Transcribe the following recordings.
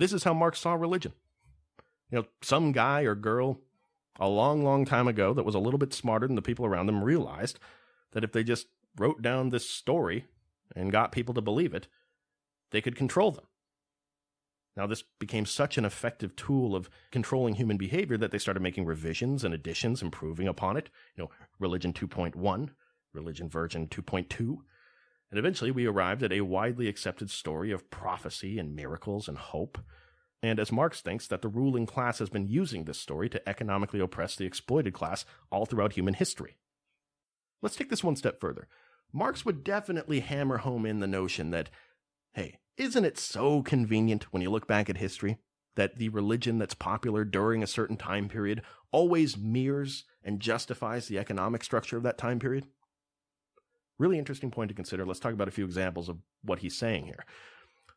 This is how Marx saw religion. Some guy or girl a long, long time ago that was a little bit smarter than the people around them realized that if they just wrote down this story and got people to believe it, they could control them. Now, this became such an effective tool of controlling human behavior that they started making revisions and additions, improving upon it. Religion 2.1, religion version 2.2. And eventually we arrived at a widely accepted story of prophecy and miracles and hope. And as Marx thinks, that the ruling class has been using this story to economically oppress the exploited class all throughout human history. Let's take this one step further. Marx would definitely hammer home in the notion that, hey, isn't it so convenient when you look back at history that the religion that's popular during a certain time period always mirrors and justifies the economic structure of that time period? Really interesting point to consider. Let's talk about a few examples of what he's saying here.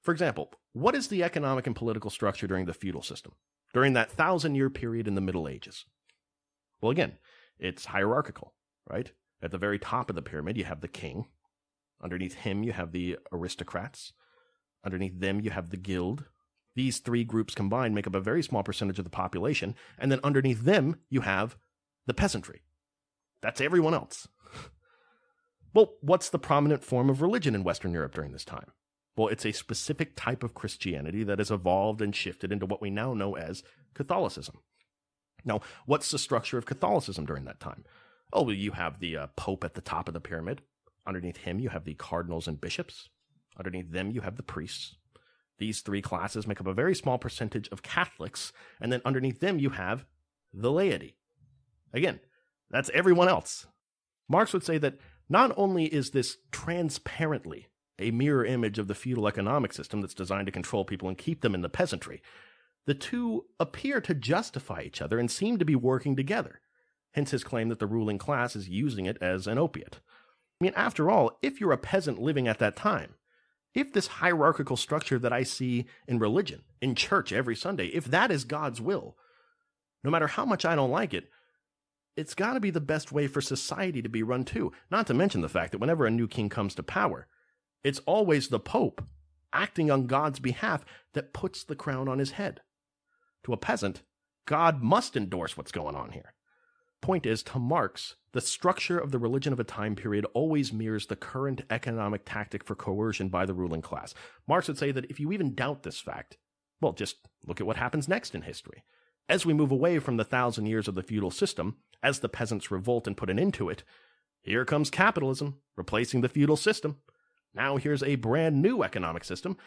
For example, what is the economic and political structure during the feudal system, during that 1,000-year period in the Middle Ages? Well, again, it's hierarchical, right? At the very top of the pyramid, you have the king. Underneath him, you have the aristocrats. Underneath them, you have the guild. These three groups combined make up a very small percentage of the population. And then underneath them, you have the peasantry. That's everyone else. Well, what's the prominent form of religion in Western Europe during this time? Well, it's a specific type of Christianity that has evolved and shifted into what we now know as Catholicism. Now, what's the structure of Catholicism during that time? Oh, well, you have the Pope at the top of the pyramid. Underneath him, you have the cardinals and bishops. Underneath them, you have the priests. These three classes make up a very small percentage of Catholics, and then underneath them, you have the laity. Again, that's everyone else. Marx would say that not only is this transparently a mirror image of the feudal economic system that's designed to control people and keep them in the peasantry, the two appear to justify each other and seem to be working together. Hence his claim that the ruling class is using it as an opiate. I mean, after all, if you're a peasant living at that time, if this hierarchical structure that I see in religion, in church every Sunday, if that is God's will, no matter how much I don't like it, it's got to be the best way for society to be run too. Not to mention the fact that whenever a new king comes to power, it's always the Pope, acting on God's behalf, that puts the crown on his head. To a peasant, God must endorse what's going on here. Point is, to Marx, the structure of the religion of a time period always mirrors the current economic tactic for coercion by the ruling class. Marx would say that if you even doubt this fact, well, just look at what happens next in history. As we move away from the 1,000 years of the feudal system, as the peasants revolt and put an end to it, here comes capitalism, replacing the feudal system. Now here's a brand new economic system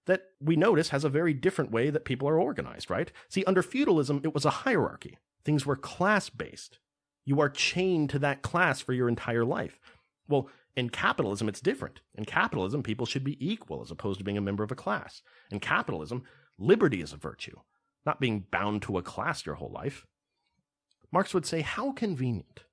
that we notice has a very different way that people are organized, right? See, under feudalism, it was a hierarchy. Things were class-based. You are chained to that class for your entire life. Well, in capitalism, it's different. In capitalism, people should be equal as opposed to being a member of a class. In capitalism, liberty is a virtue, not being bound to a class your whole life. Marx would say, how convenient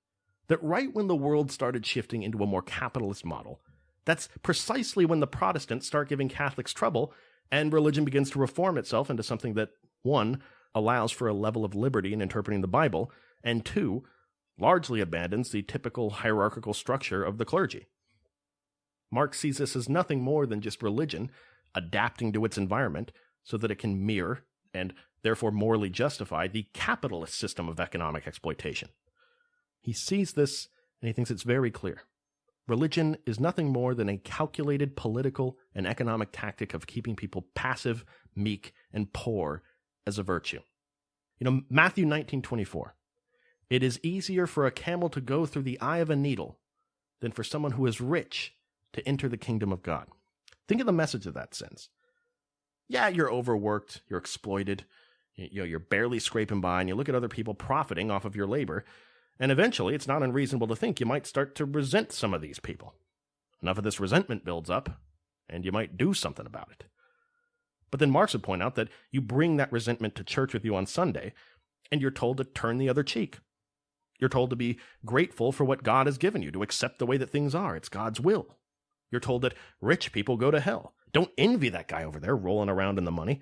that right when the world started shifting into a more capitalist model, that's precisely when the Protestants start giving Catholics trouble and religion begins to reform itself into something that, one, allows for a level of liberty in interpreting the Bible, and two, largely abandons the typical hierarchical structure of the clergy. Marx sees this as nothing more than just religion adapting to its environment so that it can mirror and therefore morally justify the capitalist system of economic exploitation. He sees this and he thinks it's very clear. Religion is nothing more than a calculated political and economic tactic of keeping people passive, meek, and poor as a virtue. Matthew 19:24. It is easier for a camel to go through the eye of a needle than for someone who is rich to enter the kingdom of God. Think of the message of that sentence. Yeah, you're overworked, you're exploited, you're barely scraping by, and you look at other people profiting off of your labor, and eventually it's not unreasonable to think you might start to resent some of these people. Enough of this resentment builds up, and you might do something about it. But then Marx would point out that you bring that resentment to church with you on Sunday, and you're told to turn the other cheek. You're told to be grateful for what God has given you, to accept the way that things are. It's God's will. You're told that rich people go to hell. Don't envy that guy over there rolling around in the money.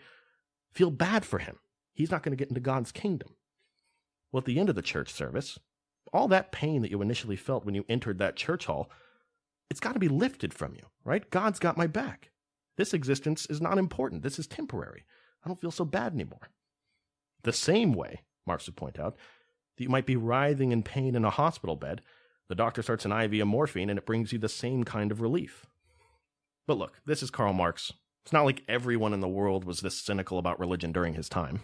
Feel bad for him. He's not going to get into God's kingdom. Well, at the end of the church service, all that pain that you initially felt when you entered that church hall, it's got to be lifted from you, right? God's got my back. This existence is not important. This is temporary. I don't feel so bad anymore. The same way, Marx would point out, that you might be writhing in pain in a hospital bed, the doctor starts an IV of morphine and it brings you the same kind of relief. But look, this is Karl Marx. It's not like everyone in the world was this cynical about religion during his time.